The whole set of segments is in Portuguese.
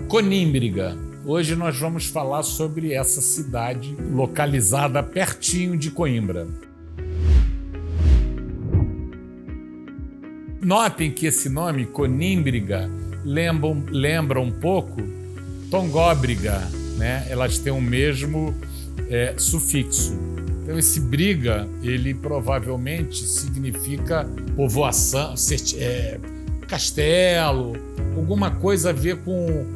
Conímbriga. Hoje nós vamos falar sobre essa cidade localizada pertinho de Coimbra. Notem que esse nome, Conímbriga, lembra um pouco Tongóbriga, né? Elas têm o mesmo sufixo. Então esse briga, ele provavelmente significa povoação, castelo, alguma coisa a ver com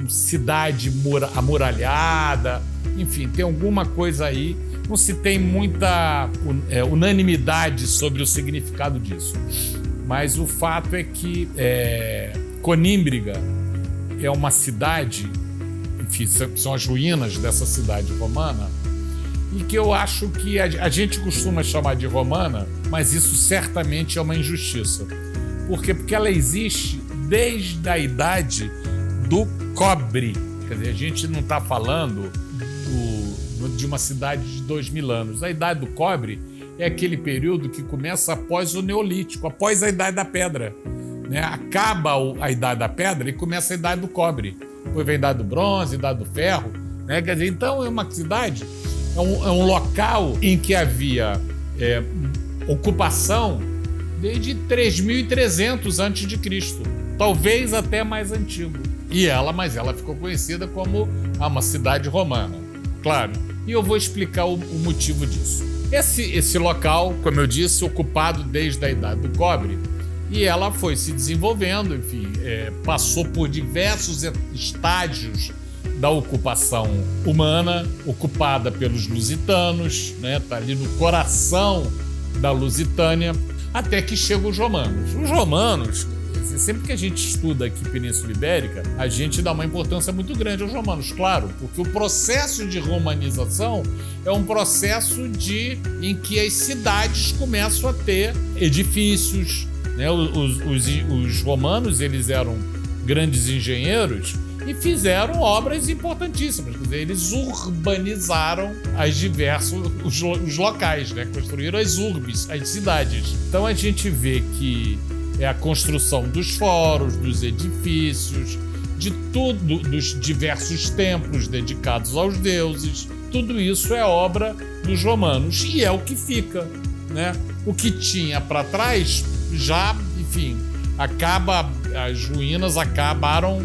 cidade amuralhada, enfim, tem alguma coisa aí. Não se tem muita unanimidade sobre o significado disso. Mas o fato é que Conímbriga é uma cidade, enfim, são as ruínas dessa cidade romana, e que eu acho que a gente costuma chamar de romana, mas isso certamente é uma injustiça. Por quê? Porque ela existe desde a idade do cobre. Quer dizer, a gente não está falando de uma cidade de 2000 anos. A idade do cobre é aquele período que começa após o Neolítico, após a Idade da Pedra, né? Acaba a Idade da Pedra e começa a Idade do Cobre. Depois vem a Idade do Bronze, a Idade do Ferro, né? Quer dizer, então é uma cidade, é um local em que havia ocupação desde 3.300 a.C., talvez até mais antigo. Mas ela ficou conhecida como uma cidade romana, claro. E eu vou explicar o motivo disso. Esse local, como eu disse, ocupado desde a Idade do Cobre, e ela foi se desenvolvendo, enfim, passou por diversos estágios da ocupação humana, ocupada pelos lusitanos, né? Tá ali no coração da Lusitânia, até que chegam os romanos. Os romanos, sempre que a gente estuda aqui Península Ibérica, a gente dá uma importância muito grande aos romanos, claro, porque o processo de romanização é um processo em que as cidades começam a ter edifícios, né? Os romanos, eles eram grandes engenheiros e fizeram obras importantíssimas. Quer dizer, eles urbanizaram os locais, né? Construíram as urbes, as cidades. Então a gente vê que é a construção dos fóruns, dos edifícios, de tudo, dos diversos templos dedicados aos deuses. Tudo isso é obra dos romanos e é o que fica, né? O que tinha para trás já, enfim, as ruínas acabaram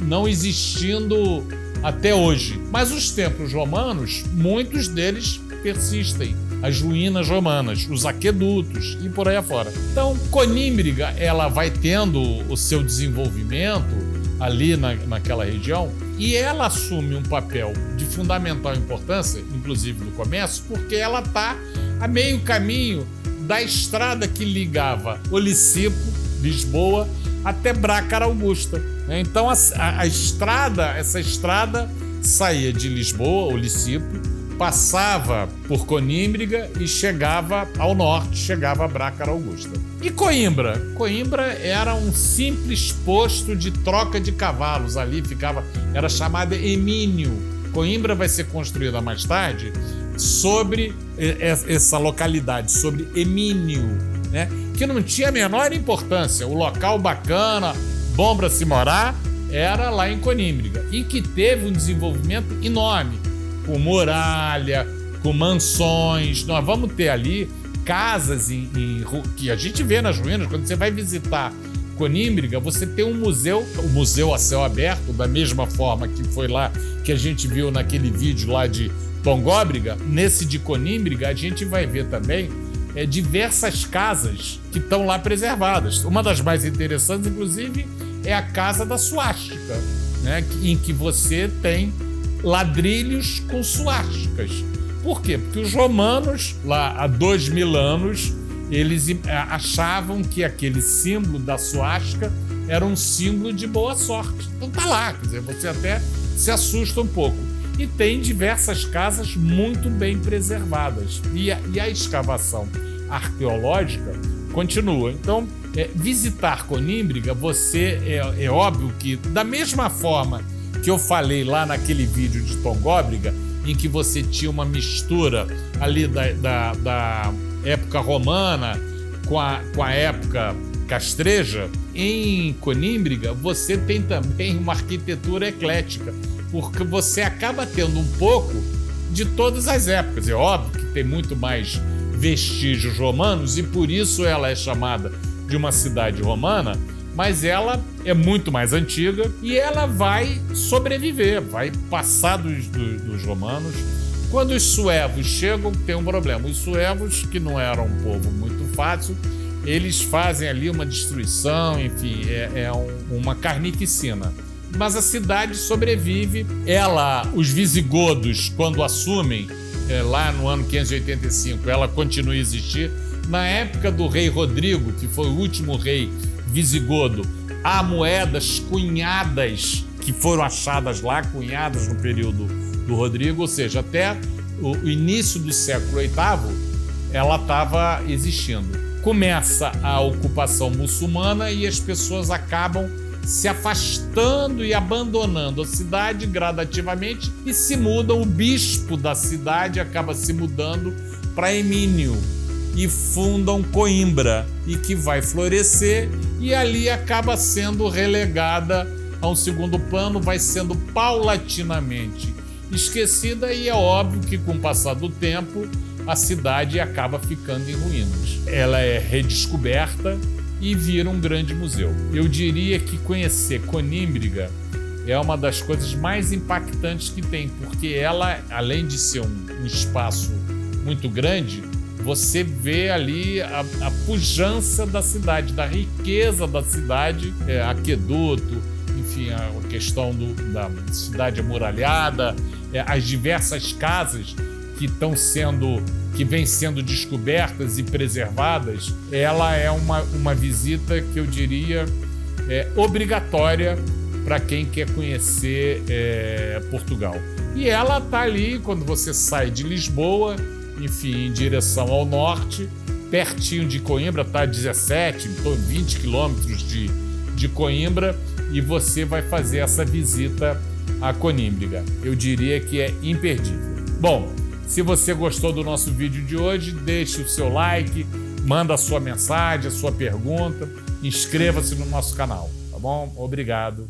não existindo até hoje. Mas os templos romanos, muitos deles persistem. As ruínas romanas, os aquedutos e por aí afora. Então, Conímbriga, ela vai tendo o seu desenvolvimento ali naquela região, e ela assume um papel de fundamental importância, inclusive no comércio, porque ela está a meio caminho da estrada que ligava Olicipo, Lisboa, até Brácara Augusta. Então, essa estrada saía de Lisboa, Olicipo, passava por Conímbriga e chegava ao norte, chegava a Brácara Augusta. E Coimbra? Coimbra era um simples posto de troca de cavalos. Ali era chamada Emínio. Coimbra vai ser construída mais tarde sobre essa localidade, sobre Emínio, né? Que não tinha a menor importância. O local bacana, bom para se morar, era lá em Conímbriga, e que teve um desenvolvimento enorme, com muralha, com mansões. Nós vamos ter ali casas que a gente vê nas ruínas. Quando você vai visitar Conímbriga, você tem um museu, o museu a céu aberto, da mesma forma que foi lá que a gente viu naquele vídeo lá de Tongóbriga. Nesse de Conímbriga, a gente vai ver também diversas casas que estão lá preservadas. Uma das mais interessantes, inclusive, é a Casa da Suástica, né? Em que você tem ladrilhos com suásticas. Por quê? Porque os romanos, lá há 2000 anos, eles achavam que aquele símbolo da suástica era um símbolo de boa sorte. Então tá lá, quer dizer, você até se assusta um pouco. E tem diversas casas muito bem preservadas. E a escavação arqueológica continua. Então, visitar Conímbriga, é óbvio que, da mesma forma que eu falei lá naquele vídeo de Tongóbriga, em que você tinha uma mistura ali da época romana com a época castreja, em Conímbriga você tem também uma arquitetura eclética, porque você acaba tendo um pouco de todas as épocas. É óbvio que tem muito mais vestígios romanos e por isso ela é chamada de uma cidade romana, mas ela é muito mais antiga e ela vai sobreviver, vai passar dos romanos. Quando os suevos chegam, tem um problema. Os suevos, que não eram um povo muito fácil, eles fazem ali uma destruição, enfim, uma carnificina. Mas a cidade sobrevive. Os visigodos, quando assumem, lá no ano 585, ela continua a existir. Na época do rei Rodrigo, que foi o último rei visigodo, há moedas cunhadas que foram achadas lá, cunhadas no período do Rodrigo, ou seja, até o início do século VIII, ela estava existindo. Começa a ocupação muçulmana e as pessoas acabam se afastando e abandonando a cidade gradativamente e se mudam. O bispo da cidade acaba se mudando para Emínio e fundam Coimbra, e que vai florescer e ali acaba sendo relegada a um segundo plano, vai sendo paulatinamente esquecida e é óbvio que com o passar do tempo a cidade acaba ficando em ruínas. Ela é redescoberta e vira um grande museu. Eu diria que conhecer Conímbriga é uma das coisas mais impactantes que tem, porque ela, além de ser um espaço muito grande, você vê ali a pujança da cidade, da riqueza da cidade, aqueduto, enfim, a questão da cidade amuralhada, as diversas casas que vêm sendo descobertas e preservadas. Ela é uma visita que eu diria obrigatória para quem quer conhecer Portugal. E ela está ali quando você sai de Lisboa, enfim, em direção ao norte, pertinho de Coimbra, está a 17, 20 quilômetros de Coimbra, e você vai fazer essa visita a Conímbriga. Eu diria que é imperdível. Bom, se você gostou do nosso vídeo de hoje, deixe o seu like, manda a sua mensagem, a sua pergunta, inscreva-se no nosso canal, tá bom? Obrigado.